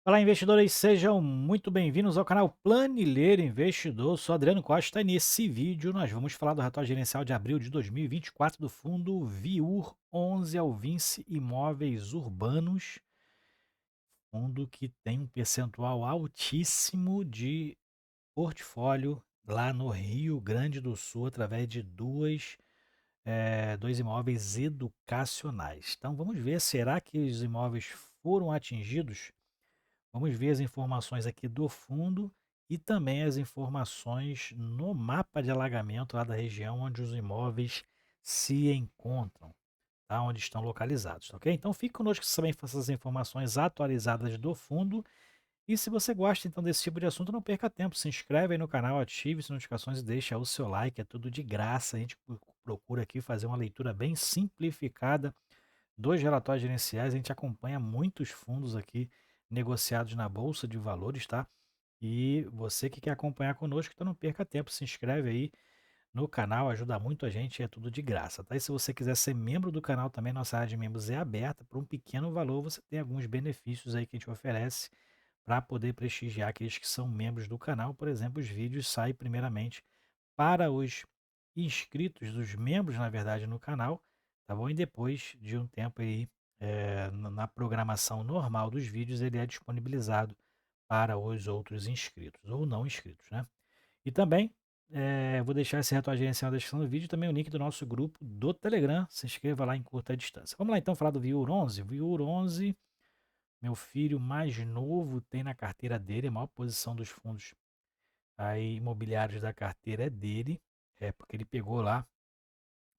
Olá, investidores, sejam muito bem-vindos ao canal Planilheiro Investidor. Sou Adriano Costa e nesse vídeo nós vamos falar do relatório gerencial de abril de 2024 do fundo Viur 11 Alvinci Imóveis Urbanos, fundo que tem um percentual altíssimo de portfólio lá no Rio Grande do Sul através de dois imóveis educacionais. Então vamos ver, será que os imóveis foram atingidos? Vamos ver as informações aqui do fundo e também as informações no mapa de alagamento lá da região onde os imóveis se encontram, tá? Onde estão localizados, tá ok? Então fique conosco também com essas informações atualizadas do fundo. E se você gosta então desse tipo de assunto, não perca tempo, se inscreve aí no canal, ative as notificações e deixa o seu like, é tudo de graça. A gente procura aqui fazer uma leitura bem simplificada dos relatórios gerenciais. A gente acompanha muitos fundos aqui negociados na Bolsa de Valores, tá? E você que quer acompanhar conosco, então não perca tempo, se inscreve aí no canal, ajuda muito a gente, é tudo de graça, tá? E se você quiser ser membro do canal também, nossa área de membros é aberta, por um pequeno valor você tem alguns benefícios aí que a gente oferece para poder prestigiar aqueles que são membros do canal. Por exemplo, os vídeos saem primeiramente para os inscritos, dos membros, na verdade, no canal, tá bom? E depois de um tempo aí, na programação normal dos vídeos, ele é disponibilizado para os outros inscritos ou não inscritos, né? E também vou deixar esse relatório gerencial na descrição do vídeo e também o link do nosso grupo do Telegram. Se inscreva lá em curta distância. Vamos lá então falar do Viur 11. Viur 11, meu filho mais novo tem na carteira dele, a maior posição dos fundos aí imobiliários da carteira é dele, porque ele pegou lá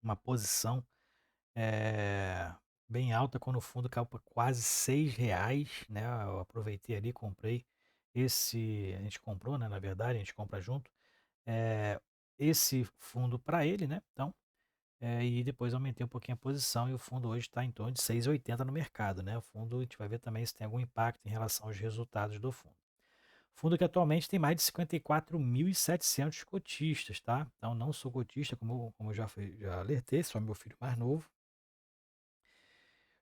uma posição eh, bem alta quando o fundo caiu para quase R$ 6, né? Eu aproveitei ali, comprei a gente comprou, né? Na verdade, a gente compra junto, eh, esse fundo para ele, né? Então, e depois aumentei um pouquinho a posição e o fundo hoje está em torno de 6,80 no mercado, né? O fundo, a gente vai ver também se tem algum impacto em relação aos resultados do fundo. Fundo que atualmente tem mais de 54.700 cotistas, tá? Então não sou cotista, como eu já alertei, sou meu filho mais novo.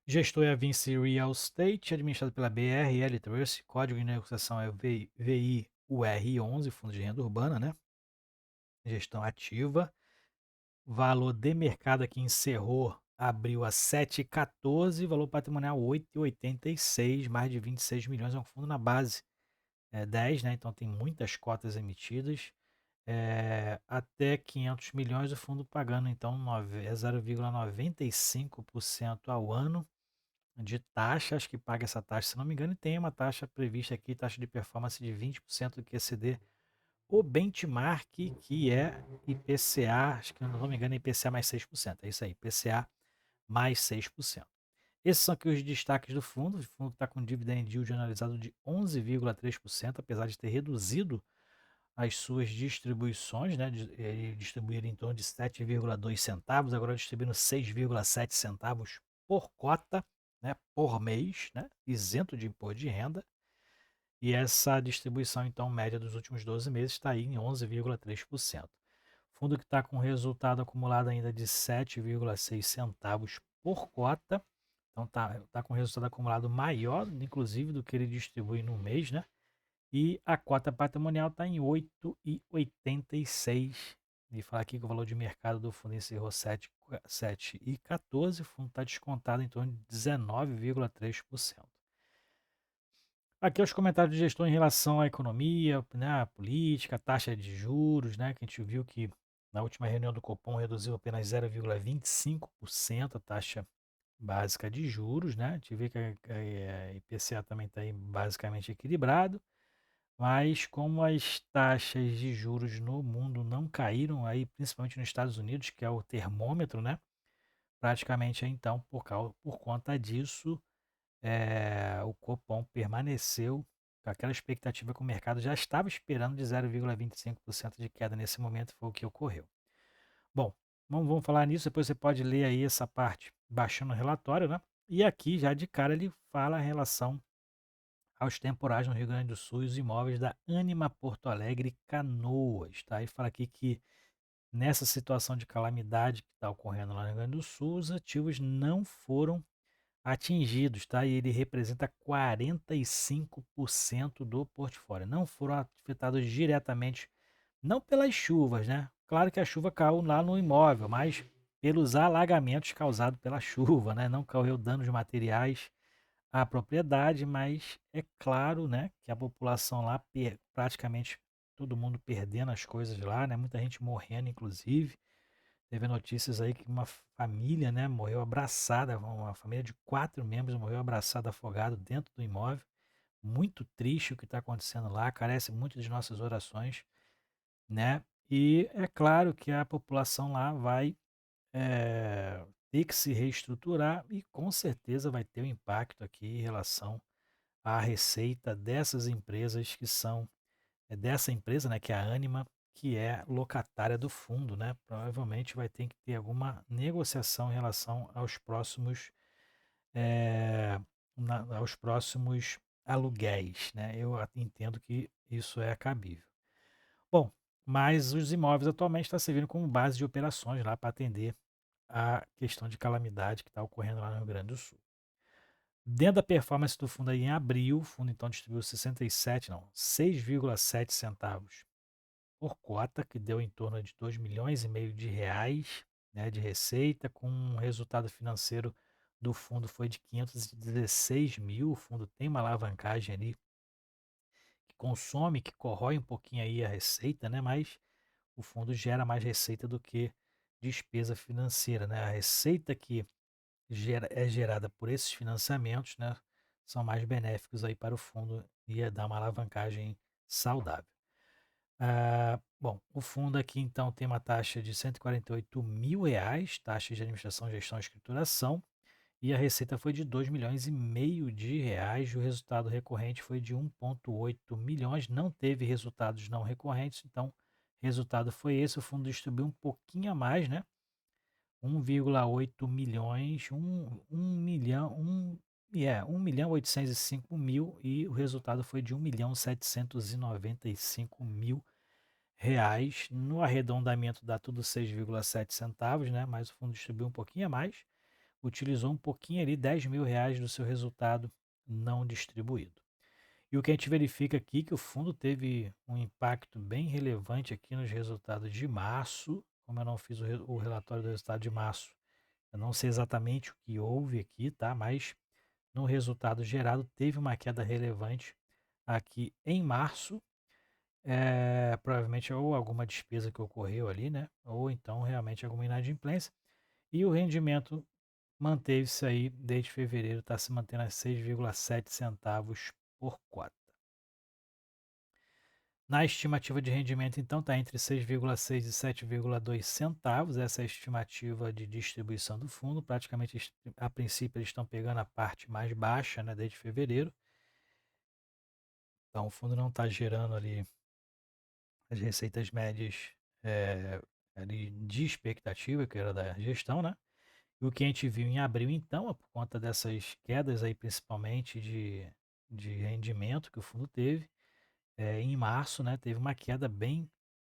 Gestor é a Vinci Real Estate, administrado pela BRL Trust, código de negociação é o VIUR11, Fundo de Renda Urbana, né? Gestão ativa. Valor de mercado aqui encerrou, abriu a 7,14, valor patrimonial 8,86, mais de 26 milhões, é um fundo na base 10, né? Então tem muitas cotas emitidas. Até 500 milhões, o fundo pagando então 0,95% ao ano de taxa. Acho que paga essa taxa, se não me engano, e tem uma taxa prevista aqui, taxa de performance de 20% do QCD. O benchmark, que é IPCA, acho que não me engano, é IPCA mais 6%. É isso aí, IPCA mais 6%. Esses são aqui os destaques do fundo. O fundo está com dividend yield analisado de 11,3%, apesar de ter reduzido as suas distribuições, né? Ele distribuía em torno de 7,2 centavos, agora distribuindo 6,7 centavos por cota, né? Por mês, né? Isento de imposto de renda. E essa distribuição, então, média dos últimos 12 meses está aí em 11,3%. Fundo que está com resultado acumulado ainda de 7,6 centavos por cota. Então tá com resultado acumulado maior, inclusive, do que ele distribui no mês, né? E a cota patrimonial está em 8,86. E falar aqui que o valor de mercado do fundo encerrou 7,14. O fundo está descontado em torno de 19,3%. Aqui os comentários de gestor em relação à economia, né, à política, a taxa de juros, né, que a gente viu que na última reunião do Copom reduziu apenas 0,25% a taxa básica de juros, né? A gente vê que a IPCA também está aí basicamente equilibrado, mas como as taxas de juros no mundo não caíram, aí principalmente nos Estados Unidos, que é o termômetro, né? Praticamente então, por conta disso, o Copom permaneceu com aquela expectativa que o mercado já estava esperando de 0,25% de queda nesse momento, foi o que ocorreu. Bom, vamos falar nisso, depois você pode ler aí essa parte baixando o relatório, né? E aqui já de cara ele fala em relação aos temporais no Rio Grande do Sul e os imóveis da Anima Porto Alegre Canoas, tá? E fala aqui que nessa situação de calamidade que está ocorrendo lá no Rio Grande do Sul, os ativos não foram atingidos, tá? E ele representa 45% do portfólio. Não foram afetados diretamente, não pelas chuvas, né? Claro que a chuva caiu lá no imóvel, mas pelos alagamentos causados pela chuva, né? Não ocorreu danos materiais à propriedade, mas é claro, né, que a população lá, praticamente todo mundo perdendo as coisas lá, né? Muita gente morrendo, inclusive. Teve notícias aí que uma família, né, morreu abraçada, uma família de 4 membros morreu abraçada, afogado dentro do imóvel. Muito triste o que está acontecendo lá, carece muito de nossas orações, né? E é claro que a população lá vai ter que se reestruturar e com certeza vai ter um impacto aqui em relação à receita dessas empresas que são dessa empresa, né, que é a Anima, que é locatária do fundo, né? Provavelmente vai ter que ter alguma negociação em relação aos próximos, aos próximos aluguéis, né? Eu entendo que isso é cabível. Bom, mas os imóveis atualmente estão servindo como base de operações lá para atender a questão de calamidade que está ocorrendo lá no Rio Grande do Sul. Dentro da performance do fundo aí em abril, o fundo então distribuiu 6,7 centavos por cota, que deu em torno de 2,5 milhões de reais, né, de receita, com um resultado financeiro do fundo foi de 516 mil. O fundo tem uma alavancagem ali que consome, que corrói um pouquinho aí a receita, né, mas o fundo gera mais receita do que despesa financeira, né? A receita que é gerada por esses financiamentos, né, são mais benéficos aí para o fundo e dar uma alavancagem saudável. Bom, o fundo aqui então tem uma taxa de 148 mil reais, taxa de administração, gestão e escrituração, e a receita foi de 2,5 milhões de reais, o resultado recorrente foi de 1,8 milhões, não teve resultados não recorrentes, então o resultado foi esse, o fundo distribuiu um pouquinho a mais, né? 1,8 milhões, 1.805.000 e o resultado foi de 1.795.000 reais. No arredondamento dá tudo 6,7 centavos, né? Mas o fundo distribuiu um pouquinho a mais, utilizou um pouquinho ali, 10 mil reais do seu resultado não distribuído. E o que a gente verifica aqui é que o fundo teve um impacto bem relevante aqui nos resultados de março. Como eu não fiz o relatório do resultado de março, eu não sei exatamente o que houve aqui, tá? Mas no resultado gerado teve uma queda relevante aqui em março. Provavelmente ou alguma despesa que ocorreu ali, né? Ou então realmente alguma inadimplência. E o rendimento manteve-se aí desde fevereiro, está se mantendo a 6,7 centavos por cota. Na estimativa de rendimento, então, está entre 6,6 e 7,2 centavos. Essa é a estimativa de distribuição do fundo. Praticamente, a princípio, eles estão pegando a parte mais baixa, né, desde fevereiro. Então, o fundo não está gerando ali as receitas médias ali de expectativa, que era da gestão, né? E o que a gente viu em abril, então, por conta dessas quedas aí, principalmente de rendimento que o fundo teve, em março, né, teve uma queda bem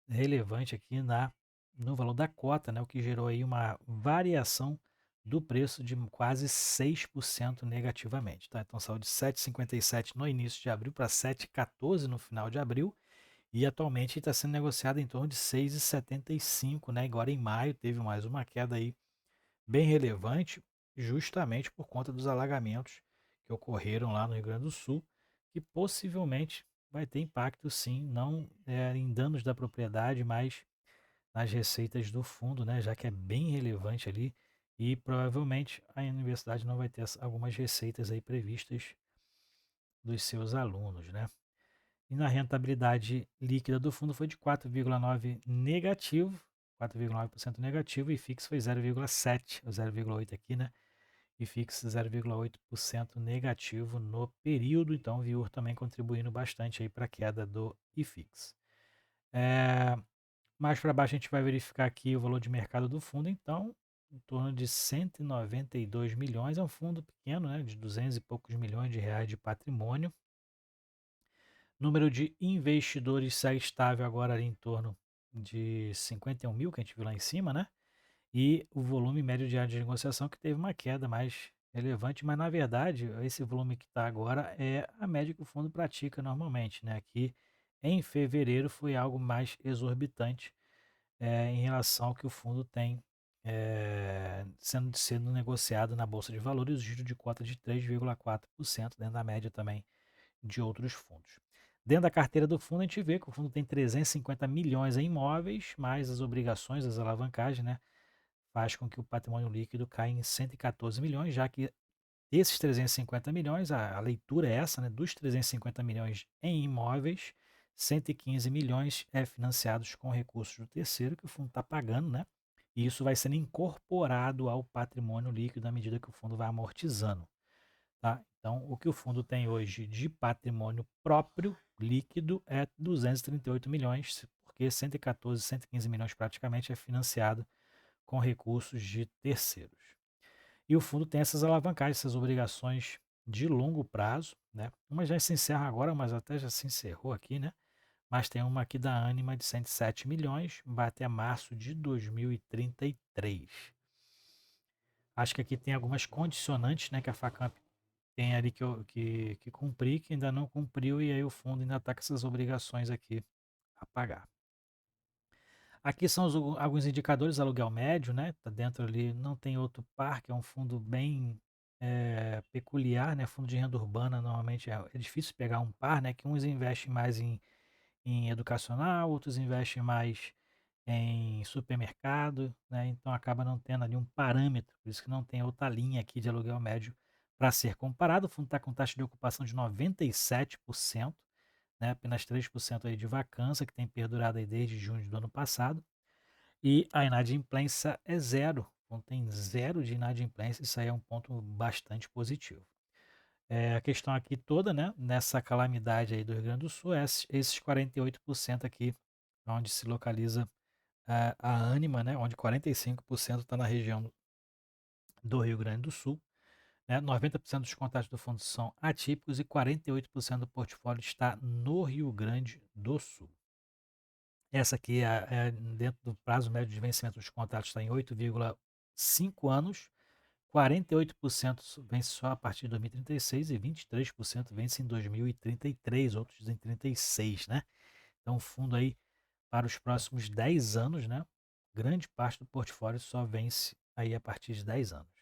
relevante aqui no valor da cota, né, o que gerou aí uma variação do preço de quase 6% negativamente. Tá? Então saiu de 7,57 no início de abril para 7,14 no final de abril e atualmente está sendo negociado em torno de 6,75, né? Agora em maio teve mais uma queda aí bem relevante, justamente por conta dos alagamentos que ocorreram lá no Rio Grande do Sul, que possivelmente vai ter impacto sim, não em danos da propriedade, mas nas receitas do fundo, né, já que é bem relevante ali e provavelmente a universidade não vai ter algumas receitas aí previstas dos seus alunos, né? E na rentabilidade líquida do fundo foi de 4,9 negativo, 4,9% negativo e fixo foi 0,7, ou 0,8 aqui, né? E fixo 0,8% negativo no período, então o VIUR também contribuindo bastante aí para a queda do IFIX. Mais para baixo a gente vai verificar aqui o valor de mercado do fundo, então em torno de 192 milhões, é um fundo pequeno, né, de 200 e poucos milhões de reais de patrimônio. Número de investidores segue estável agora ali em torno de 51 mil, que a gente viu lá em cima, né? E o volume médio diário de negociação que teve uma queda, mas relevante, mas na verdade esse volume que está agora é a média que o fundo pratica normalmente, né? Aqui em fevereiro foi algo mais exorbitante em relação ao que o fundo tem sendo negociado na Bolsa de Valores, o giro de cota de 3,4%, dentro da média também de outros fundos. Dentro da carteira do fundo, a gente vê que o fundo tem 350 milhões em imóveis, mais as obrigações, as alavancagens, né? Faz com que o patrimônio líquido caia em 114 milhões, já que desses 350 milhões, a leitura é essa, né? Dos 350 milhões em imóveis, 115 milhões é financiados com recursos do terceiro, que o fundo está pagando, né? E isso vai sendo incorporado ao patrimônio líquido à medida que o fundo vai amortizando. Tá? Então, o que o fundo tem hoje de patrimônio próprio líquido é 238 milhões, porque 114, 115 milhões praticamente é financiado com recursos de terceiros. E o fundo tem essas alavancagens, essas obrigações de longo prazo, né? Uma já se encerra agora, mas até já se encerrou aqui, né? Mas tem uma aqui da Anima de 107 milhões, vai até março de 2033. Acho que aqui tem algumas condicionantes, né, que a Facamp tem ali que cumprir, que ainda não cumpriu, e aí o fundo ainda está com essas obrigações aqui a pagar. Aqui são alguns indicadores, aluguel médio, né? Tá dentro ali, não tem outro par, que é um fundo bem peculiar, né? Fundo de renda urbana, normalmente é difícil pegar um par, né? Que uns investem mais em educacional, outros investem mais em supermercado, né? Então acaba não tendo ali um parâmetro, por isso que não tem outra linha aqui de aluguel médio para ser comparado. O fundo está com taxa de ocupação de 97%, né? Apenas 3% aí de vacância, que tem perdurado aí desde junho do ano passado. E a inadimplência é zero, então tem zero de inadimplência, isso aí é um ponto bastante positivo. A questão aqui toda, né, nessa calamidade aí do Rio Grande do Sul, é esses 48% aqui, onde se localiza a Anima, né, onde 45% está na região do Rio Grande do Sul. 90% dos contratos do fundo são atípicos e 48% do portfólio está no Rio Grande do Sul. Essa aqui dentro do prazo médio de vencimento dos contratos está em 8,5 anos, 48% vence só a partir de 2036 e 23% vence em 2033, outros em 36, né? Então, o fundo aí para os próximos 10 anos, né? Grande parte do portfólio só vence aí a partir de 10 anos.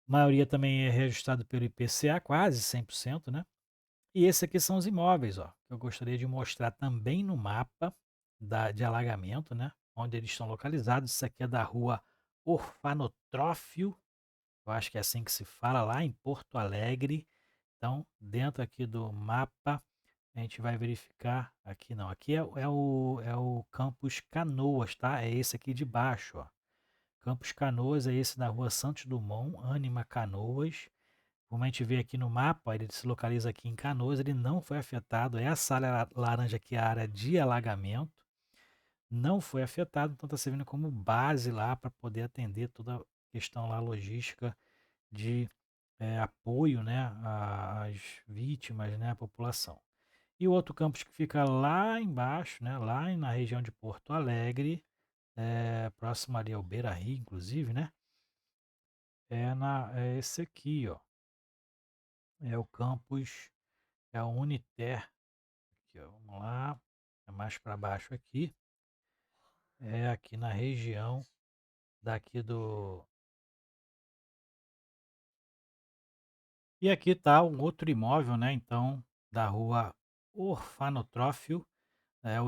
A maioria também é reajustado pelo IPCA, quase 100%, né? E esse aqui são os imóveis, ó, que eu gostaria de mostrar também no mapa de alagamento, né? Onde eles estão localizados. Isso aqui é da rua Orfanotrófio, eu acho que é assim que se fala, lá em Porto Alegre. Então, dentro aqui do mapa, a gente vai verificar. Aqui não, aqui é o Campus Canoas, tá? É esse aqui de baixo, ó. Campos Canoas é esse da rua Santos Dumont, Anima Canoas. Como a gente vê aqui no mapa, ele se localiza aqui em Canoas, ele não foi afetado. Essa área laranja aqui é a área de alagamento, não foi afetado, então está servindo como base lá para poder atender toda a questão lá logística de apoio, né, às vítimas, né, à população. E o outro campus que fica lá embaixo, né, lá na região de Porto Alegre, próximo ali ao Beira-Rio, inclusive, né, é esse aqui, ó. É o campus, é o Uniter. Aqui, ó, vamos lá, é mais para baixo aqui. É aqui na região daqui do. E aqui está um outro imóvel, né? Então, da rua Orfanotrófio, é o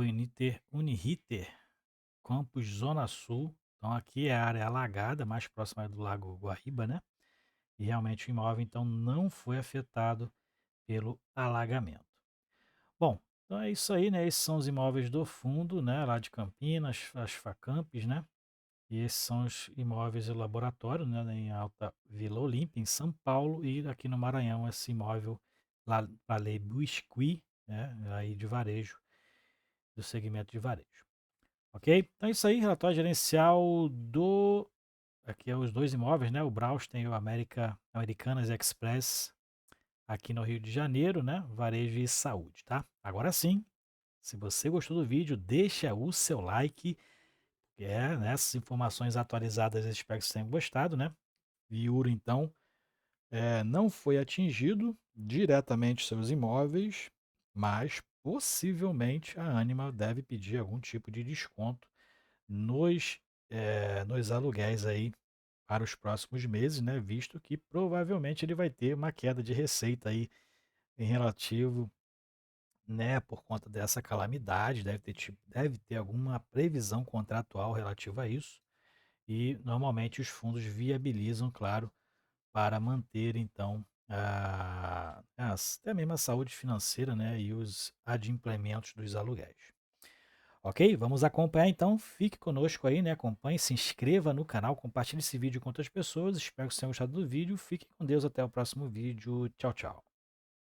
Uniriter, Campus Zona Sul. Então, aqui é a área alagada, mais próxima do Lago Guaíba, né? E realmente o imóvel, então, não foi afetado pelo alagamento. Bom, então é isso aí, né? Esses são os imóveis do fundo, né? Lá de Campinas, as Facamps, né? E esses são os imóveis do laboratório, né? Em Alta Vila Olímpia, em São Paulo, e aqui no Maranhão, esse imóvel lá, Palais Biscuit, né? Aí de varejo, do segmento de varejo. Ok? Então é isso aí, relatório gerencial do. Aqui é os dois imóveis, né? O Brausten e o Americanas Express, aqui no Rio de Janeiro, né? Varejo e saúde, tá? Agora sim, se você gostou do vídeo, deixa o seu like. Né, essas informações atualizadas, eu espero que vocês tenham gostado, né? Viuro, então, não foi atingido diretamente seus imóveis, mas possivelmente a Anima deve pedir algum tipo de desconto nos, nos aluguéis aí para os próximos meses, né? Visto que provavelmente ele vai ter uma queda de receita aí em relativo, né? Por conta dessa calamidade, deve ter alguma previsão contratual relativa a isso. E normalmente os fundos viabilizam, claro, para manter então até mesmo a saúde financeira, né, e os adimplêmentos dos aluguéis. Ok? Vamos acompanhar então. Fique conosco aí, né? Acompanhe, se inscreva no canal, compartilhe esse vídeo com outras pessoas. Espero que vocês tenham gostado do vídeo. Fique com Deus, até o próximo vídeo. Tchau, tchau.